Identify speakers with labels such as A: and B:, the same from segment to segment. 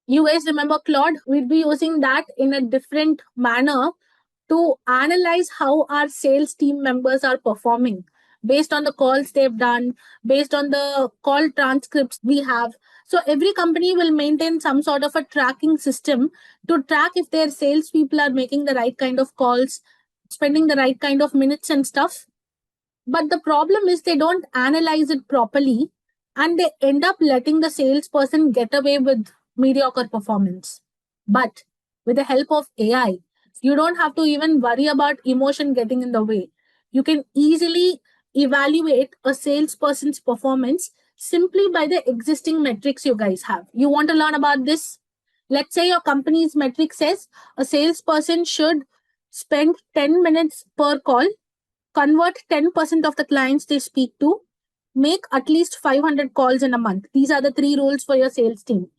A: You guys remember Claude? We'd be using that in a different manner to analyze how our sales team members are performing based on the calls they've done, based on the call transcripts we have. So every company will maintain some sort of a tracking system to track if their salespeople are making the right kind of calls, spending the right kind of minutes and stuff. But the problem is they don't analyze it properly and they end up letting the salesperson get away with mediocre performance. But with the help of AI, you don't have to even worry about emotion getting in the way. You can easily evaluate a salesperson's performance simply by the existing metrics you guys have. You want to learn about this? Let's say your company's metric says a salesperson should spend 10 minutes per call, convert 10% of the clients they speak to, make at least 500 calls in a month. These are the three rules for your sales team.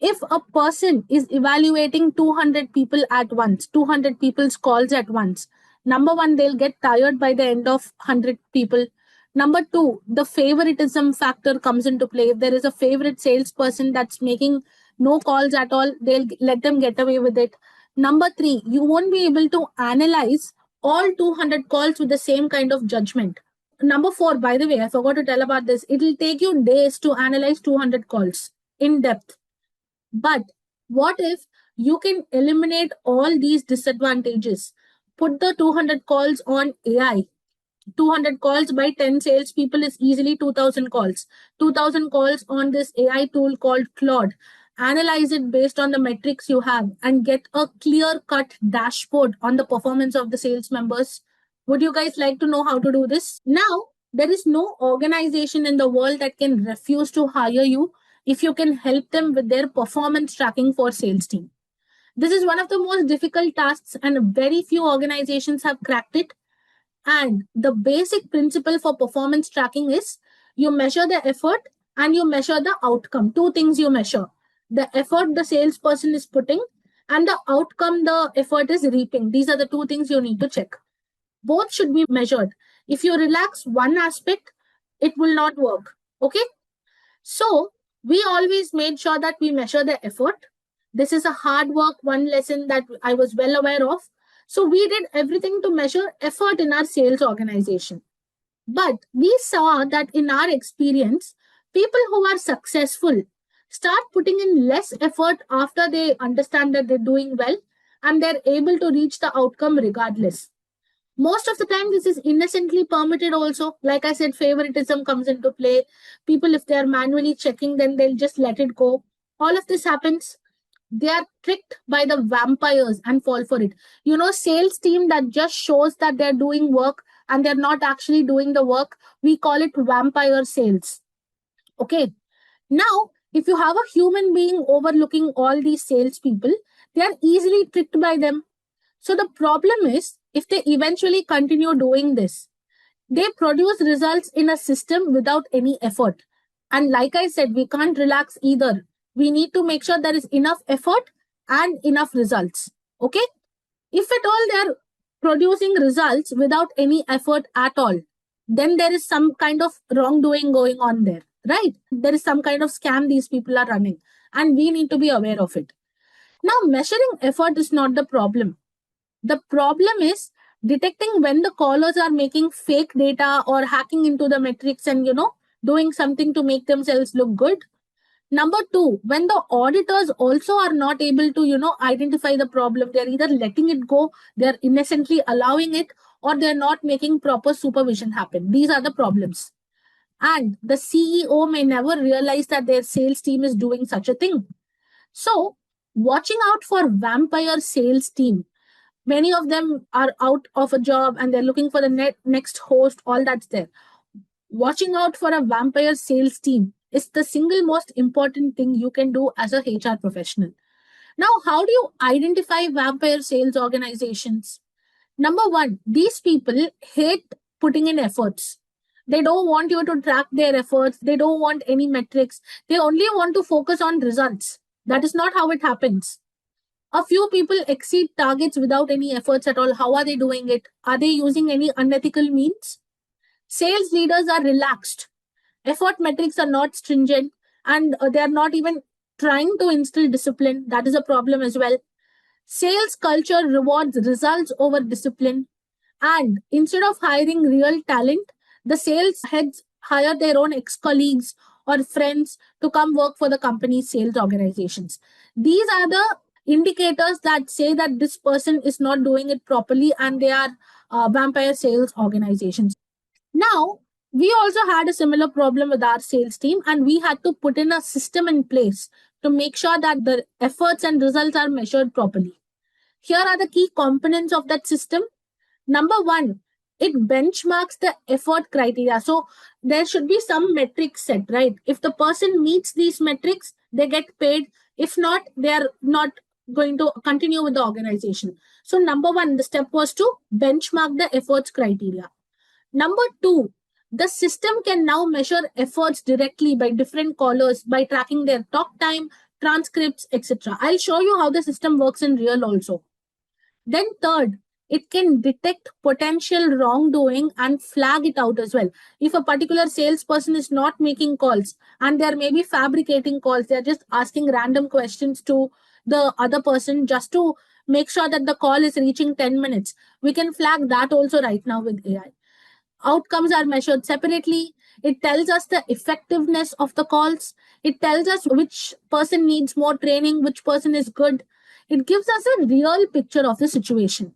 A: If a person is evaluating 200 people at once, 200 people's calls at once, number one, they'll get tired by the end of 100 people. Number two, the favoritism factor comes into play. If there is a favorite salesperson that's making no calls at all, they'll let them get away with it. Number three, you won't be able to analyze all 200 calls with the same kind of judgment. Number four, by the way, I forgot to tell about this. It'll take you days to analyze 200 calls in depth. But what if you can eliminate all these disadvantages? Put the 200 calls on AI. 200 calls by 10 salespeople is easily 2000 calls. 2000 calls on this AI tool called Claude. Analyze it based on the metrics you have and get a clear cut dashboard on the performance of the sales members. Would you guys like to know how to do this? Now, there is no organization in the world that can refuse to hire you if you can help them with their performance tracking for sales team. This is one of the most difficult tasks, and very few organizations have cracked it. And the basic principle for performance tracking is you measure the effort and you measure the outcome. Two things you measure: the effort the salesperson is putting and the outcome the effort is reaping. These are the two things you need to check. Both should be measured. If you relax one aspect, it will not work. Okay? So, we always made sure that we measure the effort. This is a hard work, one lesson that I was well aware of. So, we did everything to measure effort in our sales organization. But we saw that in our experience, people who are successful start putting in less effort after they understand that they're doing well and they're able to reach the outcome regardless. Most of the time this is innocently permitted also. Like I said, favoritism comes into play. People, if they're manually checking, then they'll just let it go. All of this happens. They are tricked by the vampires and fall for it. Sales team that just shows that they're doing work and they're not actually doing the work, we call it vampire sales. Okay. Now, if you have a human being overlooking all these salespeople, they are easily tricked by them. So the problem is, if they eventually continue doing this, they produce results in a system without any effort. And like I said, we can't relax either. We need to make sure there is enough effort and enough results. Okay? If at all they're producing results without any effort at all, then there is some kind of wrongdoing going on there, right? There is some kind of scam these people are running, and we need to be aware of it. Now, measuring effort is not the problem. The problem is detecting when the callers are making fake data or hacking into the metrics and, doing something to make themselves look good. Number two, when the auditors also are not able to, identify the problem, they're either letting it go, they're innocently allowing it, or they're not making proper supervision happen. These are the problems. And the CEO may never realize that their sales team is doing such a thing. So, watching out for vampire sales team. Many of them are out of a job and they're looking for the next host, all that's there. Watching out for a vampire sales team is the single most important thing you can do as a HR professional. Now, how do you identify vampire sales organizations? Number one, these people hate putting in efforts. They don't want you to track their efforts. They don't want any metrics. They only want to focus on results. That is not how it happens. A few people exceed targets without any efforts at all. How are they doing it? Are they using any unethical means? Sales leaders are relaxed. Effort metrics are not stringent and they are not even trying to instill discipline. That is a problem as well. Sales culture rewards results over discipline. And instead of hiring real talent, the sales heads hire their own ex colleagues or friends to come work for the company's sales organizations. These are the indicators that say that this person is not doing it properly and they are vampire sales organizations. Now, we also had a similar problem with our sales team, and we had to put in a system in place to make sure that the efforts and results are measured properly. Here are the key components of that system. Number one, it benchmarks the effort criteria. So there should be some metrics set, right? If the person meets these metrics, they get paid. If not, they are not going to continue with the organization. So number one, the step was to benchmark the efforts criteria. Number two, the system can now measure efforts directly by different callers by tracking their talk time, transcripts, etc. I'll show you how the system works in real also. Then third, it can detect potential wrongdoing and flag it out as well. If a particular salesperson is not making calls and they're maybe fabricating calls, they're just asking random questions to the other person just to make sure that the call is reaching 10 minutes. We can flag that also right now with AI. Outcomes are measured separately. It tells us the effectiveness of the calls. It tells us which person needs more training, which person is good. It gives us a real picture of the situation.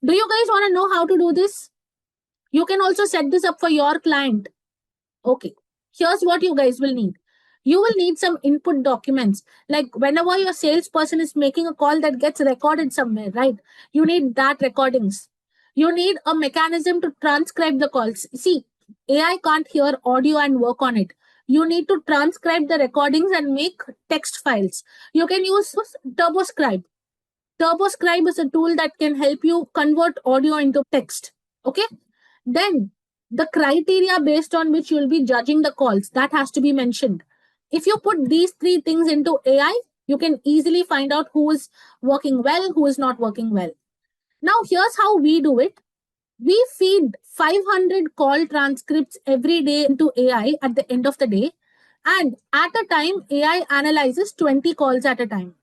A: Do you guys want to know how to do this? You can also set this up for your client. Okay, here's what you guys will need. You will need some input documents. Like whenever your salesperson is making a call that gets recorded somewhere, right? You need that recordings. You need a mechanism to transcribe the calls. See, AI can't hear audio and work on it. You need to transcribe the recordings and make text files. You can use TurboScribe. TurboScribe is a tool that can help you convert audio into text. Okay. Then the criteria based on which you'll be judging the calls, that has to be mentioned. If you put these three things into AI, you can easily find out who is working well, who is not working well. Now, here's how we do it. We feed 500 call transcripts every day into AI at the end of the day. And at a time, AI analyzes 20 calls at a time.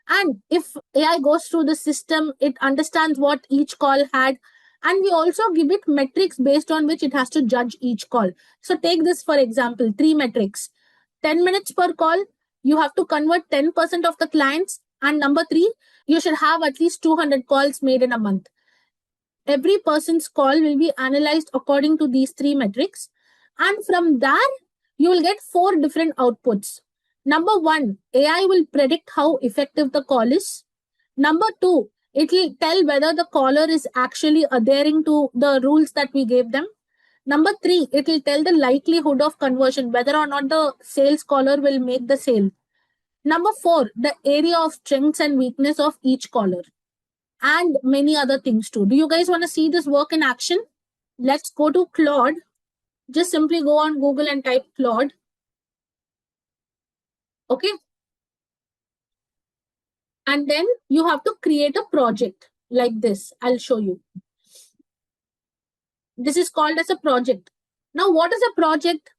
A: And if AI goes through the system, it understands what each call had. And we also give it metrics based on which it has to judge each call. So take this, for example, 3 metrics. 10 minutes per call, you have to convert 10% of the clients. And number 3, you should have at least 200 calls made in a month. Every person's call will be analyzed according to these 3 metrics. And from there, you will get 4 different outputs. Number 1, AI will predict how effective the call is. Number 2, it will tell whether the caller is actually adhering to the rules that we gave them. Number 3, it will tell the likelihood of conversion, whether or not the sales caller will make the sale. Number 4, the area of strengths and weakness of each caller, and many other things too. Do you guys want to see this work in action? Let's go to Claude. Just simply go on Google and type Claude. Okay. And then you have to create a project like this. I'll show you. This is called as a project. Now, what is a project?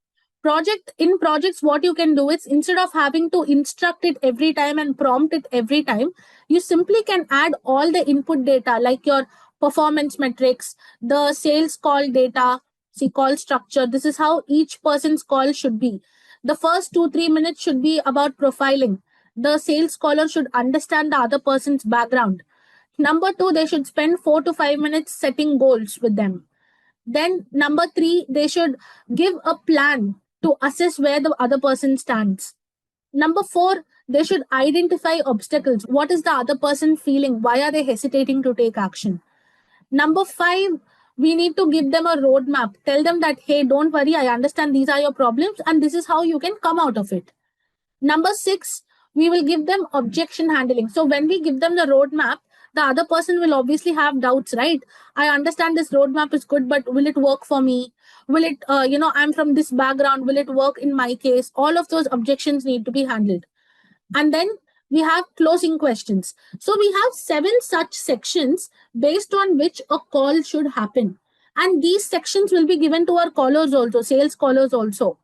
A: In projects, what you can do is, instead of having to instruct it every time and prompt it every time, you simply can add all the input data like your performance metrics, the sales call data, see call structure. This is how each person's call should be. The first 2-3 minutes should be about profiling. The sales caller should understand the other person's background. Number 2, they should spend 4 to 5 minutes setting goals with them. Then number 3, they should give a plan to assess where the other person stands. Number 4, they should identify obstacles. What is the other person feeling? Why are they hesitating to take action? Number 5, we need to give them a roadmap. Tell them that, hey, don't worry, I understand these are your problems and this is how you can come out of it. Number 6, we will give them objection handling. So when we give them the roadmap, the other person will obviously have doubts, right? I understand this roadmap is good, but will it work for me? Will it, I'm from this background. Will it work in my case? All of those objections need to be handled. And then we have closing questions. So we have 7 such sections based on which a call should happen. And these sections will be given to our callers also, sales callers also.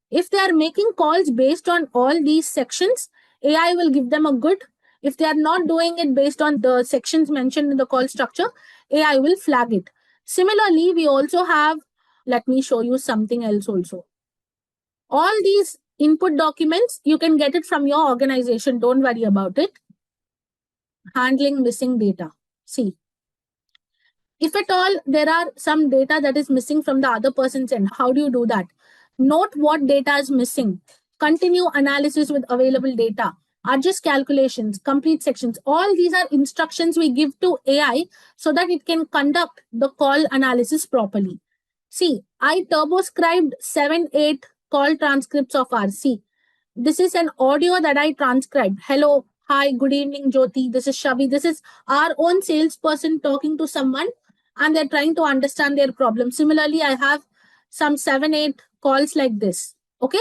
A: If they are making calls based on all these sections, AI will give them a good. If they are not doing it based on the sections mentioned in the call structure, AI will flag it. Similarly, we also have, let me show you something else also. All these input documents, you can get it from your organization. Don't worry about it. Handling missing data. See, if at all there are some data that is missing from the other person's end, how do you do that? Note what data is missing. Continue analysis with available data. Adjust calculations, complete sections. All these are instructions we give to AI so that it can conduct the call analysis properly. See, I turboscribed 7-8 call transcripts of RC. This is an audio that I transcribed. Hello, hi, good evening, Jyoti. This is Shavi. This is our own salesperson talking to someone and they're trying to understand their problem. Similarly, I have some 7-8 calls like this. Okay.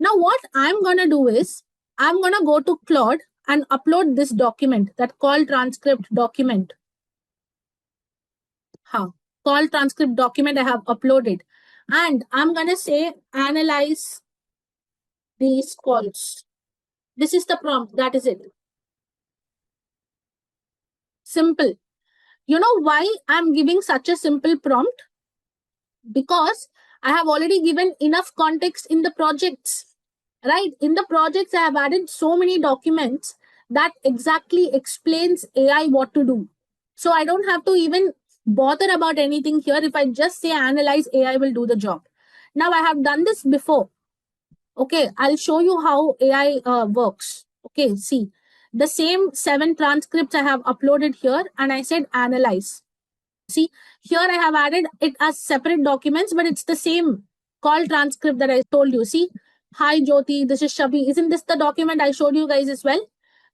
A: Now, what I'm going to do is I'm going to go to Claude and upload this document, that call transcript document. Call transcript document I have uploaded. And I'm going to say analyze these calls. This is the prompt. That is it. Simple. You know why I'm giving such a simple prompt? Because I have already given enough context in the projects, right? In the projects, I have added so many documents that exactly explains AI what to do. So I don't have to even bother about anything here. If I just say analyze, AI will do the job. Now I have done this before. Okay, I'll show you how AI works. Okay, see, the same 7 transcripts I have uploaded here and I said analyze. See, here I have added it as separate documents, but it's the same call transcript that I told you. See, hi Jyoti, this is Shabi. Isn't this the document I showed you guys as well?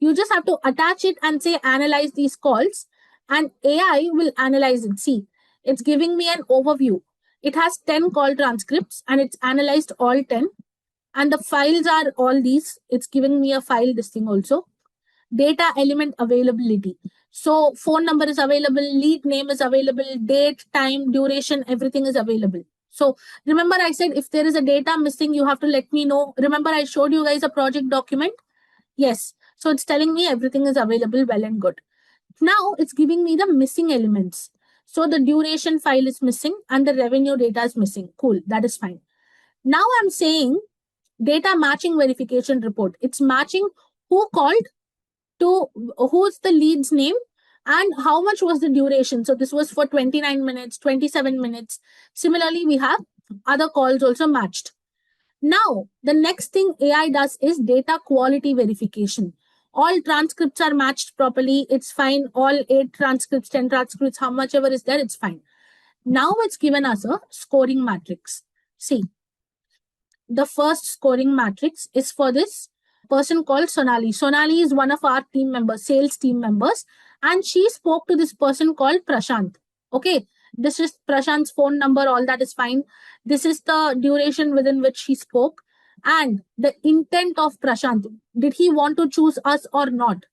A: You just have to attach it and say analyze these calls and AI will analyze it. See, it's giving me an overview. It has 10 call transcripts and it's analyzed all 10. And the files are all these. It's giving me a file, this thing also. Data element availability. So phone number is available, lead name is available, date, time, duration, everything is available. So remember I said if there is a data missing, you have to let me know. Remember I showed you guys a project document? Yes. So it's telling me everything is available, well and good. Now it's giving me the missing elements. So the duration file is missing and the revenue data is missing. Cool. That is fine. Now I'm saying data matching verification report. It's matching who called to who's the lead's name and how much was the duration. So this was for 29 minutes, 27 minutes. Similarly, we have other calls also matched. Now, the next thing AI does is data quality verification. All transcripts are matched properly. It's fine. All 8 transcripts, 10 transcripts, how much ever is there, it's fine. Now it's given us a scoring matrix. See, the first scoring matrix is for this person called Sonali. Sonali is one of our team members, sales team members, and she spoke to this person called Prashant. Okay, this is Prashant's phone number, all that is fine. This is the duration within which she spoke and the intent of Prashant. Did he want to choose us or not?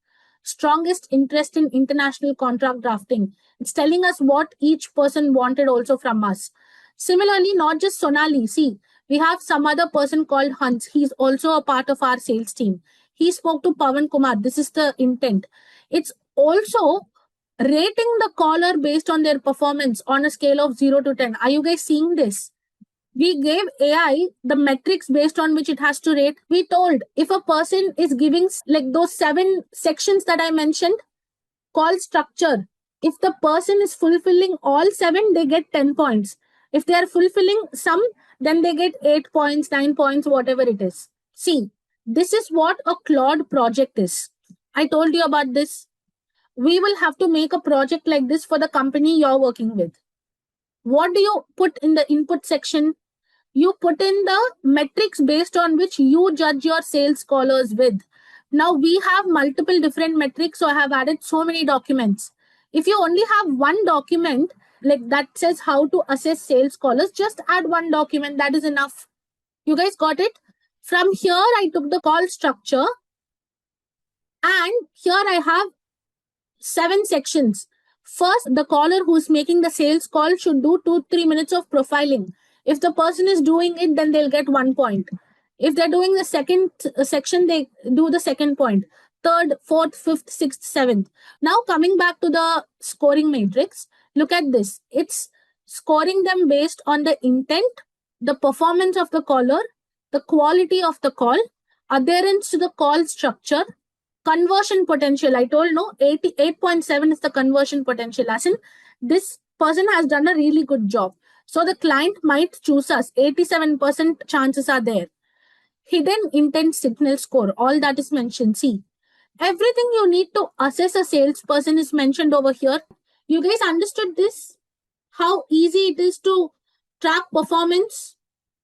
A: Strongest interest in international contract drafting. It's telling us what each person wanted also from us. Similarly, not just Sonali. See, we have some other person called Hans. He's also a part of our sales team. He spoke to Pavan Kumar. This is the intent. It's also rating the caller based on their performance on a scale of 0 to 10. Are you guys seeing this? We gave AI the metrics based on which it has to rate. We told if a person is giving like those 7 sections that I mentioned, call structure, if the person is fulfilling all 7, they get 10 points. If they are fulfilling some, then they get 8 points, 9 points, whatever it is. See, this is what a Claude project is. I told you about this. We will have to make a project like this for the company you're working with. What do you put in the input section? You put in the metrics based on which you judge your sales callers with. Now we have multiple different metrics, so I have added so many documents. If you only have one document like that says how to assess sales callers, just add one document. That is enough. You guys got it? From here, I took the call structure and here I have 7 sections. First, the caller who's making the sales call should do 2-3 minutes of profiling. If the person is doing it, then they'll get 1 point. If they're doing the second section, they do the second point. Third, fourth, fifth, sixth, seventh. Now coming back to the scoring matrix, look at this. It's scoring them based on the intent, the performance of the caller, the quality of the call, adherence to the call structure, conversion potential. I told no, 88.7 is the conversion potential. As in, this person has done a really good job. So the client might choose us. 87% chances are there. Hidden intent signal score, all that is mentioned. See, everything you need to assess a salesperson is mentioned over here. You guys understood this? How easy it is to track performance?